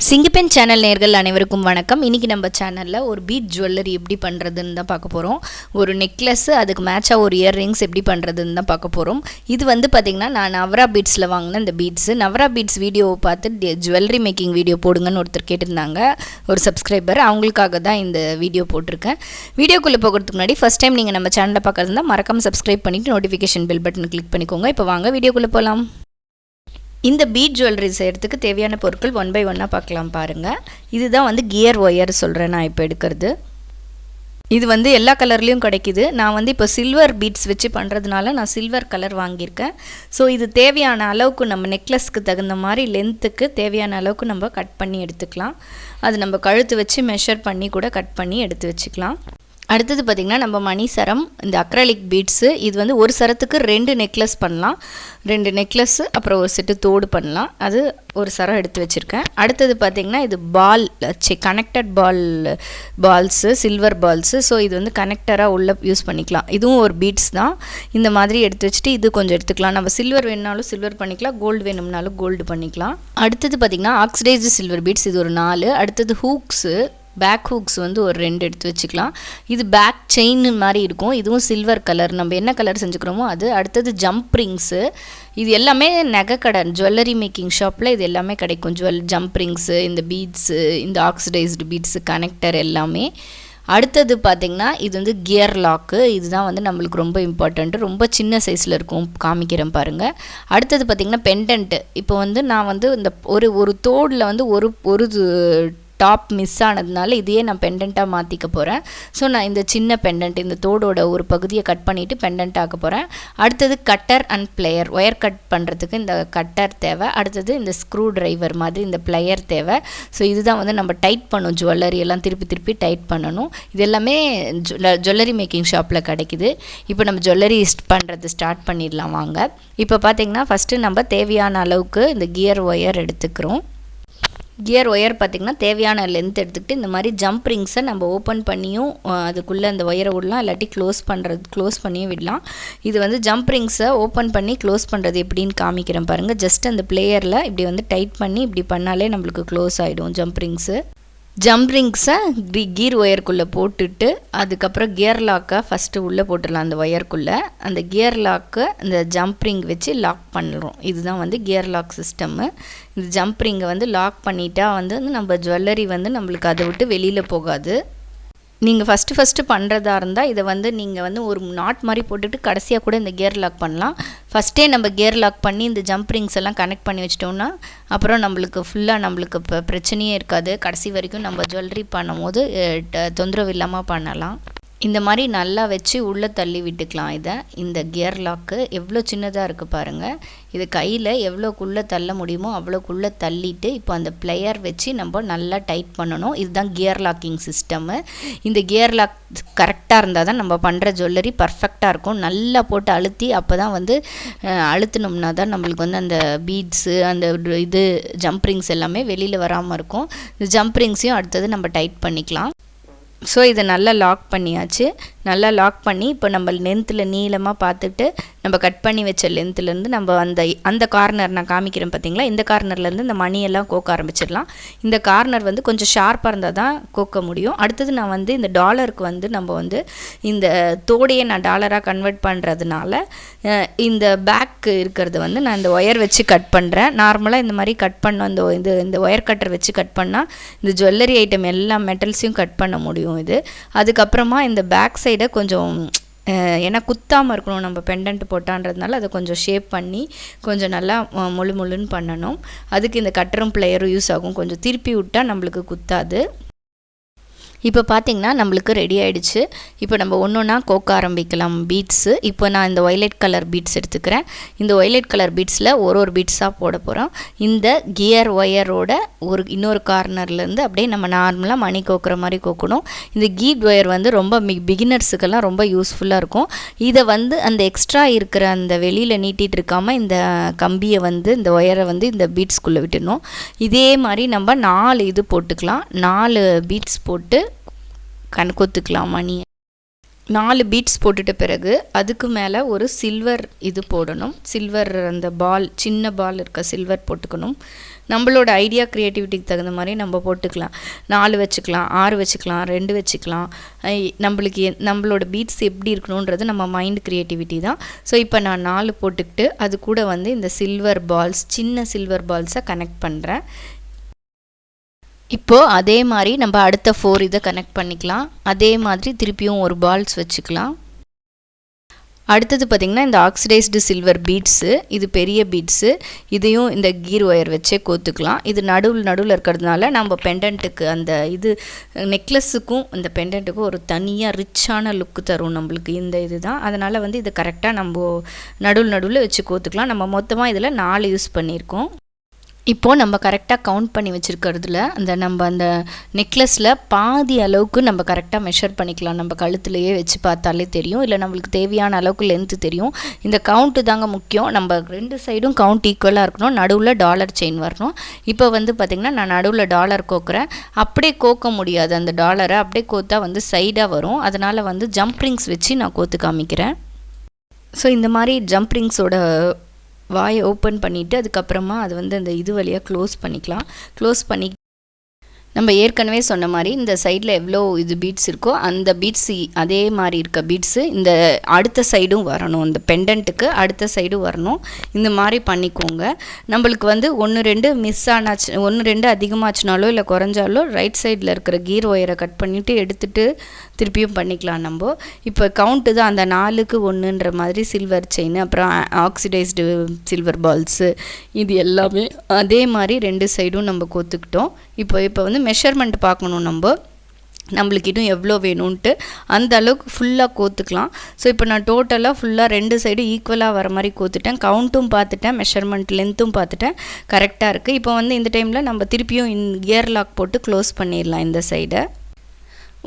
சிங்கப்பெண் channel நேயர்கள் அனைவருக்கும் வணக்கம். இன்றைக்கி நம்ம சேனலில் ஒரு பீட் ஜுவல்லரி எப்படி பண்ணுறதுன்னு தான் பார்க்க போகிறோம். ஒரு நெக்லஸ்ஸு அதுக்கு மேட்சாக ஒரு இயர்ரிங்ஸ் எப்படி பண்ணுறதுன்னு தான் பார்க்க போகிறோம். இது வந்து பார்த்திங்கன்னா நான் நவராபீட்ஸில் வாங்கின இந்த பீட்ஸு. நவராபீட்ஸ் வீடியோவை பார்த்து ஜுவல்லரி மேக்கிங் வீடியோ போடுங்கன்னு ஒருத்தர் கேட்டிருந்தாங்க, ஒரு சப்ஸ்கிரைபர். அவங்களுக்காக தான் இந்த வீடியோ போட்டிருக்கேன். வீடியோக்குள்ளே போகிறதுக்கு முன்னாடி ஃபஸ்ட் டைம் நீங்கள் நம்ம சேனலை பார்க்குறதுனா மறக்காமல் சப்ஸ்கிரைப் பண்ணிவிட்டு நோட்டிஃபிகேஷன் பெல் பட்டன் கிளிக் பண்ணிக்கோங்க. இப்போ வாங்க வீடியோக்குள்ளே போகலாம். இந்த பீட் ஜுவல்லரி செய்கிறதுக்கு தேவையான பொருட்கள் ஒன் பை ஒன்னாக பார்க்கலாம் பாருங்கள். இதுதான் வந்து கியர் ஒயர் சொல்கிறேன் நான் இப்போ எடுக்கிறது. இது வந்து எல்லா கலர்லேயும் கிடைக்கிது. நான் வந்து இப்போ சில்வர் பீட்ஸ் வச்சு பண்ணுறதுனால நான் சில்வர் கலர் வாங்கியிருக்கேன். ஸோ இது தேவையான அளவுக்கு நம்ம நெக்லஸ்க்கு தகுந்த மாதிரி லென்த்துக்கு தேவையான அளவுக்கு நம்ம கட் பண்ணி எடுத்துக்கலாம். அது நம்ம கழுத்து வச்சு மெஷர் பண்ணி கூட கட் பண்ணி எடுத்து வச்சுக்கலாம். அடுத்தது பார்த்திங்கன்னா நம்ம மணி சரம், இந்த அக்ரலிக் பீட்ஸு. இது வந்து ஒரு சரத்துக்கு 2 நெக்லஸ் பண்ணலாம். 2 நெக்லஸ்ஸு அப்புறம் ஒரு செட்டு தோடு பண்ணலாம். அது ஒரு சரம் எடுத்து வச்சுருக்கேன். அடுத்தது பார்த்திங்கன்னா இது connected balls, silver balls. So இது வந்து கனெக்டராக உள்ள யூஸ் பண்ணிக்கலாம். இதுவும் ஒரு பீட்ஸ் தான். இந்த மாதிரி எடுத்து வச்சுட்டு இது கொஞ்சம் எடுத்துக்கலாம். நம்ம சில்வர் வேணுனாலும் சில்வர் பண்ணிக்கலாம், கோல்டு வேணும்னாலும் கோல்டு பண்ணிக்கலாம். அடுத்தது பார்த்திங்கன்னா ஆக்சிடைஸ்டு சில்வர் பீட்ஸ், இது ஒரு 4. அடுத்தது ஹூக்ஸு, பேக் ஹூக்ஸ் வந்து ஒரு 2 எடுத்து வச்சுக்கலாம். இது பேக் செயின் மாதிரி இருக்கும். இதுவும் சில்வர் கலர், நம்ம என்ன கலர் செஞ்சுக்கிறோமோ அது. அடுத்தது ஜம்ப் ரிங்ஸு. இது எல்லாமே நகைக்கடை ஜுவல்லரி மேக்கிங் ஷாப்பில் இது எல்லாமே கிடைக்கும். ஜம்ப் ரிங்ஸு, இந்த பீட்ஸு, இந்த ஆக்சிடைஸ்டு பீட்ஸு, கனெக்டர் எல்லாமே. அடுத்தது பார்த்திங்கன்னா இது வந்து கியர் லாக்கு. இதுதான் வந்து நம்மளுக்கு ரொம்ப இம்பார்ட்டண்ட்டு. ரொம்ப சின்ன சைஸில் இருக்கும், காமிக்கிறேன் பாருங்கள். அடுத்தது பார்த்திங்கன்னா பெண்டன்ட்டு. இப்போ வந்து நான் வந்து இந்த ஒரு தோடில் வந்து ஒரு டாப் மிஸ் ஆனதுனால இதையே நான் பெண்டண்ட்டாக மாற்றிக்க போகிறேன். ஸோ நான் இந்த சின்ன பெண்டன்ட், இந்த தோடோட ஒரு பகுதியை கட் பண்ணிவிட்டு பெண்டன்ட் ஆக்க போகிறேன். அடுத்தது cutter and player. Wire cut பண்ணுறதுக்கு இந்த கட்டர் தேவை. அடுத்தது இந்த ஸ்க்ரூ டிரைவர் மாதிரி இந்த பிளேயர் தேவை. ஸோ இதுதான் வந்து நம்ம டைட் பண்ணணும், ஜுவல்லரி எல்லாம் திருப்பி டைட் பண்ணணும். இது எல்லாமே ஜுவல்லரி மேக்கிங் ஷாப்பில் கிடைக்குது. இப்போ நம்ம ஜுவல்லரி பண்ணுறது ஸ்டார்ட் பண்ணிடலாம் வாங்க. இப்போ பார்த்திங்கன்னா ஃபஸ்ட்டு நம்ம தேவையான அளவுக்கு இந்த கியர் ஒயர் எடுத்துக்கிறோம். கியர் ஒயர் பார்த்திங்கன்னா தேவையான லென்த் எடுத்துக்கிட்டு இந்த மாதிரி ஜம்ப் ரிங்ஸை நம்ம ஓப்பன் பண்ணியும் அதுக்குள்ளே அந்த ஒயரை விடலாம், இல்லாட்டி க்ளோஸ் பண்ணியும் விடலாம். இது வந்து ஜம்ப் ரிங்ஸை ஓப்பன் பண்ணி க்ளோஸ் பண்ணுறது எப்படின்னு காமிக்கிறேன் பாருங்கள். ஜஸ்ட் அந்த பிளேயரில் இப்படி வந்து டைட் பண்ணி இப்படி பண்ணாலே நம்மளுக்கு க்ளோஸ் ஆகிடும் ஜம்ப் ரிங்ஸு. ஜம்ப் ரிங்ஸை கீர் ஒயருக்குள்ளே போட்டுட்டு அதுக்கப்புறம் கியர் லாக்கை ஃபஸ்ட்டு உள்ளே போட்டுடலாம். அந்த ஒயருக்குள்ளே அந்த கியர் லாக்கை இந்த ஜம்ப் ரிங் வச்சு லாக் பண்ணுறோம். இதுதான் வந்து கியர் லாக் சிஸ்டம்மு. இந்த ஜம்ப் ரிங்கை வந்து லாக் பண்ணிட்டா வந்து நம்ம ஜுவல்லரி வந்து நம்மளுக்கு அதை விட்டு வெளியில் போகாது. நீங்கள் ஃபஸ்ட்டு பண்ணுறதா இருந்தால் இதை வந்து நீங்கள் வந்து ஒரு நாட் மாதிரி போட்டுட்டு கடைசியாக கூட இந்த கியர் லாக் பண்ணலாம். ஃபஸ்ட்டே நம்ம கியர் லாக் பண்ணி இந்த ஜம்ப் ரிங்ஸ் எல்லாம் கனெக்ட் பண்ணி வச்சிட்டோம்னா அப்புறம் நம்மளுக்கு ஃபுல்லாக நம்மளுக்கு இப்போ பிரச்சனையே இருக்காது. கடைசி வரைக்கும் நம்ம ஜுவல்லரி பண்ணும் போது தொந்தரவு இல்லாமல் பண்ணலாம். இந்த மாதிரி நல்லா வச்சு உள்ளே தள்ளி விட்டுக்கலாம். இதை இந்த கியர் லாக்கு எவ்வளோ சின்னதாக இருக்குது பாருங்கள். இது கையில் எவ்வளோக்குள்ளே தள்ள முடியுமோ அவ்வளோக்குள்ளே தள்ளிட்டு இப்போ அந்த பிளேயர் வச்சு நம்ம நல்லா டைட் பண்ணணும். இதுதான் கியர் லாக்கிங் சிஸ்டம்மு. இந்த கியர் லாக் கரெக்டாக இருந்தால் தான் நம்ம பண்ணுற ஜுவல்லரி பர்ஃபெக்டாக இருக்கும். நல்லா போட்டு அழுத்தி அப்போ தான் வந்து அழுத்தினோம்னா தான் நம்மளுக்கு வந்து அந்த பீட்ஸு அந்த இது ஜம்ப் ரிங்ஸ் எல்லாமே வெளியில் வராமல் இருக்கும். இந்த ஜம்ப் ரிங்ஸையும் அடுத்தது நம்ம டைட் பண்ணிக்கலாம். ஸோ இதை நல்லா லாக் பண்ணியாச்சு. நல்லா லாக் பண்ணி இப்போ நம்ம லென்த்தில் நீளமாக பார்த்துட்டு நம்ம கட் பண்ணி வச்ச லென்த்துலேருந்து நம்ம அந்த கார்னர் நான் காமிக்கிறேன் பார்த்திங்களா, இந்த கார்னர்லேருந்து இந்த மணியெல்லாம் கோக்க ஆரம்பிச்சிடலாம். இந்த கார்னர் வந்து கொஞ்சம் ஷார்ப்பாக இருந்தால் தான் கோக்க முடியும். அடுத்தது நான் வந்து இந்த டாலருக்கு வந்து நம்ம வந்து இந்த தோடையை நான் டாலராக கன்வெர்ட் பண்ணுறதுனால இந்த பேக் இருக்கிறது வந்து நான் இந்த ஒயர் வச்சு கட் பண்ணுறேன். நார்மலாக இந்த மாதிரி கட் பண்ண இந்த ஒயர் கட்டர் வச்சு கட் பண்ணால் இந்த ஜுவல்லரி ஐட்டம் எல்லா மெட்டல்ஸையும் கட் பண்ண முடியும். இது அதுக்கப்புறமா இந்த பேக் சைடை கொஞ்சம் ஏன்னா குத்தாமல் இருக்கணும், நம்ம பெண்டன்ட் போட்டான்றதுனால அதை கொஞ்சம் ஷேப் பண்ணி கொஞ்சம் நல்லா முழுன்னு பண்ணணும். அதுக்கு இந்த கட்டரும் பிளேயரும் யூஸ் ஆகும். கொஞ்சம் திருப்பி விட்டால் நம்மளுக்கு குத்தாது. இப்போ பார்த்திங்கன்னா நம்மளுக்கு ரெடி ஆகிடுச்சு. இப்போ நம்ம ஒன்றா கோக்க ஆரம்பிக்கலாம் பீட்ஸு. இப்போ நான் இந்த ஒய்லெட் கலர் பீட்ஸ் எடுத்துக்கிறேன். இந்த ஒய்லெட் கலர் பீட்ஸில் ஒரு பீட்ஸாக போட போகிறோம். இந்த கியர் ஒயரோட இன்னொரு கார்னர்லேருந்து அப்படியே நம்ம நார்மலாக மணி கோக்குற மாதிரி கோக்கணும். இந்த கீட் ஒயர் வந்து ரொம்ப பிகினர்ஸுக்கெல்லாம் ரொம்ப யூஸ்ஃபுல்லாக இருக்கும். இதை வந்து அந்த எக்ஸ்ட்ரா இருக்கிற அந்த வெளியில் நீட்டிகிட்டு இருக்காமல் இந்த கம்பியை வந்து இந்த ஒயரை வந்து இந்த பீட்ஸ்குள்ளே விட்டுடணும். இதே மாதிரி நம்ம 4 இது போட்டுக்கலாம். 4 பீட்ஸ் போட்டு கொத்துக்கலாம் மணியை. 4 பீட்ஸ் போட்டுட்ட பிறகு அதுக்கு மேலே ஒரு சில்வர் இது போடணும். சில்வர் அந்த பால், சின்ன பால் இருக்க சில்வர் போட்டுக்கணும். நம்மளோட ஐடியா க்ரியேட்டிவிட்டிக்கு தகுந்த மாதிரி நம்ம போட்டுக்கலாம். 4 வச்சுக்கலாம், 6 வச்சுக்கலாம், 2 வச்சுக்கலாம். நம்மளோட பீட்ஸ் எப்படி இருக்கணுன்றது நம்ம மைண்ட் க்ரியேட்டிவிட்டி தான். ஸோ இப்போ நான் 4 போட்டுக்கிட்டு அது கூட வந்து இந்த சில்வர் பால்ஸ், சின்ன சில்வர் பால்ஸை கனெக்ட் பண்ணுறேன். இப்போது அதே மாதிரி நம்ம அடுத்த 4 இதை கனெக்ட் பண்ணிக்கலாம். அதே மாதிரி திருப்பியும் ஒரு பால்ஸ் வச்சுக்கலாம். அடுத்தது பார்த்திங்கன்னா இந்த ஆக்சிடைஸ்டு சில்வர் பீட்ஸு, இது பெரிய பீட்ஸு. இதையும் இந்த கீர் ஒயர் வச்சே கோத்துக்கலாம். இது நடுவில் இருக்கிறதுனால நம்ம பெண்டன்ட்டுக்கு அந்த இது நெக்லஸுக்கும் இந்த பெண்டன்ட்டுக்கும் ஒரு தனியாக ரிச்சான லுக்கு தரும் நம்மளுக்கு இந்த இது தான். அதனால் வந்து இதை கரெக்டாக நம்ம நடுவில் வச்சு கோத்துக்கலாம். நம்ம மொத்தமாக இதில் 4 யூஸ் பண்ணியிருக்கோம். இப்போது நம்ம கரெக்டாக கவுண்ட் பண்ணி வச்சுருக்கிறதுல நம்ம அந்த நெக்லஸில் பாதி அளவுக்கு நம்ம கரெக்டாக மெஷர் பண்ணிக்கலாம். நம்ம கழுத்துலையே வச்சு பார்த்தாலே தெரியும், இல்லை நம்மளுக்கு தேவையான அளவுக்கு லென்த்து தெரியும். இந்த கவுண்ட்டு தாங்க முக்கியம். நம்ம 2 சைடும் கவுண்ட் ஈக்குவலாக இருக்கணும். நடுவில் டாலர் செயின் வரணும். இப்போ வந்து பார்த்திங்கன்னா நான் நடுவில் டாலர் கோக்குறேன். அப்படியே கோக்க முடியாது, அந்த டாலரை அப்படியே கோத்தா வந்து சைடாக வரும். அதனால் வந்து ஜம்ப் ரிங்ஸ் வச்சு நான் கோத்து காமிக்கிறேன். ஸோ இந்த மாதிரி ஜம்ப் ரிங்ஸோட வாயை ஓப்பன் பண்ணிவிட்டு அதுக்கப்புறமா அது வந்து அந்த இது வழியாக க்ளோஸ் பண்ணிக்கலாம். க்ளோஸ் பண்ணி நம்ம ஏற்கனவே சொன்ன மாதிரி இந்த சைடில் எவ்வளோ இது பீட்ஸ் இருக்கோ அந்த பீட்ஸ் அதே மாதிரி இருக்க பீட்ஸு இந்த அடுத்த சைடும் வரணும். இந்த பெண்டன்ட்டுக்கு அடுத்த சைடும் வரணும். இந்த மாதிரி பண்ணிக்கோங்க. நம்மளுக்கு வந்து 1-2 மிஸ் ஆனாச்சு, 1-2 அதிகமாச்சுனாலோ இல்லை குறைஞ்சாலோ ரைட் சைடில் இருக்கிற கீர் ஒயரை கட் பண்ணிவிட்டு எடுத்துகிட்டு திருப்பியும் பண்ணிக்கலாம். நம்ம இப்போ கவுண்ட்டு தான் அந்த 4க்கு 1ன்ற மாதிரி சில்வர் செயின், அப்புறம் ஆக்சிடைஸ்டு சில்வர் பால்ஸு, இது எல்லாமே அதே மாதிரி 2 சைடும் நம்ம கோத்துக்கிட்டோம். இப்போ வந்து மெஷர்மெண்ட் பார்க்கணும். நம்மளுக்கு இன்னும் எவ்வளோ வேணும்ன்ட்டு அந்த அளவுக்கு ஃபுல்லாக கோத்துக்கலாம். ஸோ இப்போ நான் டோட்டலாக ஃபுல்லாக 2 சைடு ஈக்குவலாக வர மாதிரி கோத்துட்டேன். கவுண்ட்டும் பார்த்துட்டேன், மெஷர்மெண்ட் லென்த்தும் பார்த்துட்டேன், கரெக்டாக இருக்குது. இப்போ வந்து இந்த டைமில் நம்ம திருப்பியும் கியர் லாக் போட்டு க்ளோஸ் பண்ணிடலாம் இந்த சைடை.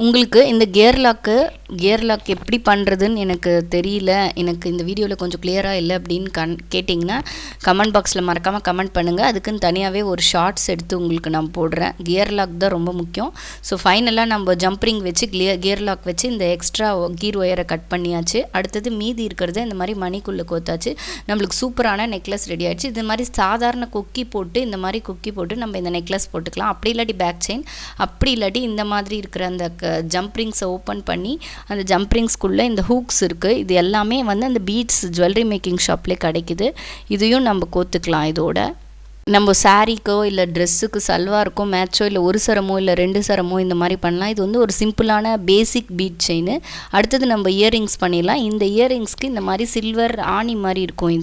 உங்களுக்கு இந்த கியர் லாக் எப்படி பண்ணுறதுன்னு எனக்கு தெரியல, எனக்கு இந்த வீடியோவில் கொஞ்சம் கிளியராக இல்லை அப்படின்னு கேட்டிங்கன்னா கமெண்ட் பாக்ஸில் மறக்காமல் கமெண்ட் பண்ணுங்கள். அதுக்குன்னு தனியாகவே ஒரு ஷார்ட்ஸ் எடுத்து உங்களுக்கு நான் போடுறேன். கியர் லாக் தான் ரொம்ப முக்கியம். ஸோ ஃபைனலாக நம்ம ஜம்ப்ரிங் வச்சு கியர் லாக் வச்சு இந்த எக்ஸ்ட்ரா கீர் ஒயரை கட் பண்ணியாச்சு. அடுத்தது மீதி இருக்கிறத இந்த மாதிரி மணிக்குள்ளே கோத்தாச்சு. நம்மளுக்கு சூப்பரான நெக்லஸ் ரெடி ஆகிடுச்சு. இது மாதிரி சாதாரண கொக்கி போட்டு நம்ம இந்த நெக்லஸ் போட்டுக்கலாம். அப்படி இல்லாட்டி பேக் செயின், அப்படி இல்லாட்டி இந்த மாதிரி இருக்கிற அந்த ஜம்ப் ரிங்ஸை ஓப்பன் பண்ணி அந்த ஜம்ப் ரிங்ஸ்குள்ளே இந்த ஹூக்ஸ் இருக்குது. இது எல்லாமே வந்து அந்த பீட்ஸ் ஜுவல்லரி மேக்கிங் ஷாப்லேயே கிடைக்குது. இதையும் நம்ம கோத்துக்கலாம். இதோட நம்ம சாரீக்கோ இல்லை ட்ரெஸ்ஸுக்கு சல்வாருக்கோ மேட்சோ இல்லை ஒரு சரமோ இல்லை 2 சரமோ இந்த மாதிரி பண்ணலாம். இது வந்து ஒரு சிம்பிளான பேசிக் பீட் செயின். அடுத்தது நம்ம இயரிங்ஸ் பண்ணிடலாம். இந்த இயரிங்ஸ்க்கு இந்த மாதிரி சில்வர் ஆணி மாதிரி இருக்கும்.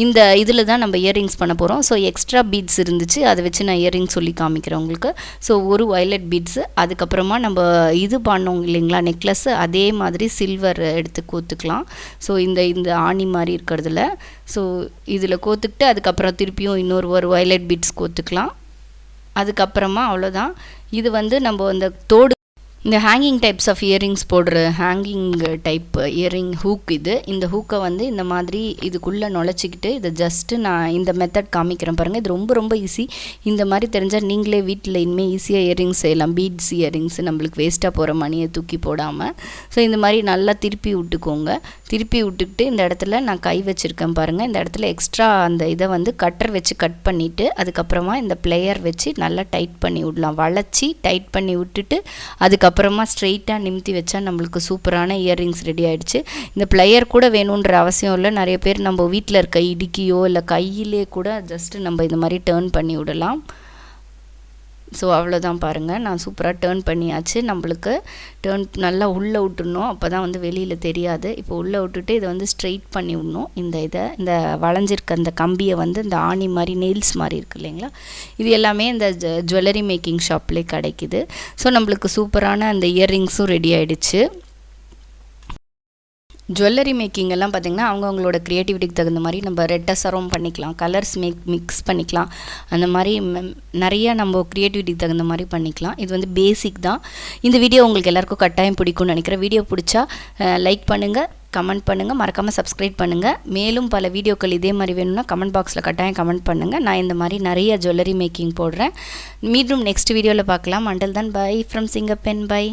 இந்த இதில் தான் நம்ம இயரிங்ஸ் பண்ண போகிறோம். ஸோ எக்ஸ்ட்ரா பீட்ஸ் இருந்துச்சு, அதை வச்சு நான் இயரிங்ஸ் சொல்லி காமிக்கிறேன் உங்களுக்கு. ஸோ ஒரு வயலட் பீட்ஸு, அதுக்கப்புறமா நம்ம இது பண்ணோம் இல்லைங்களா நெக்லஸ்ஸு, அதே மாதிரி சில்வர் எடுத்து கோத்துக்கலாம். ஸோ இந்த ஆணி மாதிரி இருக்கிறதுல ஸோ இதில் கோத்துக்கிட்டு அதுக்கப்புறம் திருப்பியும் இன்னொரு வயலட் பீட்ஸ் கோத்துக்கலாம். அதுக்கப்புறமா அவ்வளோதான். இது வந்து நம்ம அந்த தோடு இந்த ஹேங்கிங் டைப்ஸ் ஆஃப் இயரிங்ஸ் போடுற ஹேங்கிங் டைப் இயரிங் ஹூக் இந்த ஹூக்கை வந்து இந்த மாதிரி இதுக்குள்ளே நுழைச்சிக்கிட்டு இதை ஜஸ்ட்டு நான் இந்த மெத்தட் காமிக்கிறேன் பாருங்கள். இது ரொம்ப ரொம்ப ஈஸி. இந்த மாதிரி தெரிஞ்சால் நீங்களே வீட்டில் இனிமேல் ஈஸியாக இயரிங்ஸ் செய்யலாம். பீட்ஸ் இயரிங்ஸ் நம்மளுக்கு வேஸ்ட்டாக போகிற மணியை தூக்கி போடாமல். ஸோ இந்த மாதிரி நல்லா திருப்பி விட்டுக்கோங்க. திருப்பி விட்டுக்கிட்டு இந்த இடத்துல நான் கை வச்சுருக்கேன் பாருங்கள். இந்த இடத்துல எக்ஸ்ட்ரா அந்த இதை வந்து கட்டர் வச்சு கட் பண்ணிவிட்டு அதுக்கப்புறமா இந்த பிளேயர் வச்சு நல்லா டைட் பண்ணி விடலாம். வளைச்சி டைட் பண்ணி விட்டுட்டு அதுக்கப்புறமா ஸ்ட்ரெயிட்டாக நிமித்தி வச்சா நம்மளுக்கு சூப்பரான இயரிங்ஸ் ரெடி ஆகிடுச்சு. இந்த பிளேயர் கூட வேணுன்ற அவசியம் இல்லை. நிறைய பேர் நம்ம வீட்டில் இருக்க இடுக்கியோ இல்லை கையிலே கூட ஜஸ்ட்டு நம்ம இந்த மாதிரி டேர்ன் பண்ணி விடலாம். ஸோ அவ்வளோதான் பாருங்கள், நான் சூப்பராக டேர்ன் பண்ணியாச்சு. நம்மளுக்கு டேர்ன் நல்லா உள்ளே விட்டுடணும், அப்போ தான் வந்து வெளியில் தெரியாது. இப்போ உள்ளே விட்டுட்டு இதை வந்து ஸ்ட்ரெயிட் பண்ணி விடணும். இந்த வளைஞ்சிருக்க அந்த கம்பியை வந்து இந்த ஆணி மாதிரி நெயில்ஸ் மாதிரி இருக்குது இல்லைங்களா, இது எல்லாமே இந்த ஜுவல்லரி மேக்கிங் ஷாப்லேயே கிடைக்குது. ஸோ நம்மளுக்கு சூப்பரான அந்த இயர்ரிங்ஸும் ரெடி ஆகிடுச்சு. ஜுவல்லரி மேக்கிங் எல்லாம் பார்த்திங்கன்னா அவங்கவுங்களோட க்ரியேட்டிவிட்டிக்கு தகுந்த மாதிரி நம்ம ரெட்டை சரம் பண்ணிக்கலாம், கலர்ஸ் மிக்ஸ் பண்ணிக்கலாம். அந்த மாதிரி நிறையா நம்ம க்ரியேட்டிவிட்டிக்கு தகுந்த மாதிரி பண்ணிக்கலாம். இது வந்து பேசிக் தான். இந்த வீடியோ உங்களுக்கு எல்லாருக்கும் கட்டாயம் பிடிக்கும்னு நினைக்கிறேன். வீடியோ பிடிச்சா லைக் பண்ணுங்கள், கமெண்ட் பண்ணுங்கள், மறக்காமல் சப்ஸ்கிரைப் பண்ணுங்கள். மேலும் பல வீடியோக்கள் இதே மாதிரி வேணும்னா கமெண்ட் பாக்ஸில் கட்டாயம் கமெண்ட் பண்ணுங்கள். நான் இந்த மாதிரி நிறைய ஜுவல்லரி மேக்கிங் போடுறேன். மீண்டும் நெக்ஸ்ட் வீடியோவில் பார்க்கலாம். அண்டில் தென் பை ஃப்ரம் சிங்கப்பென். பை.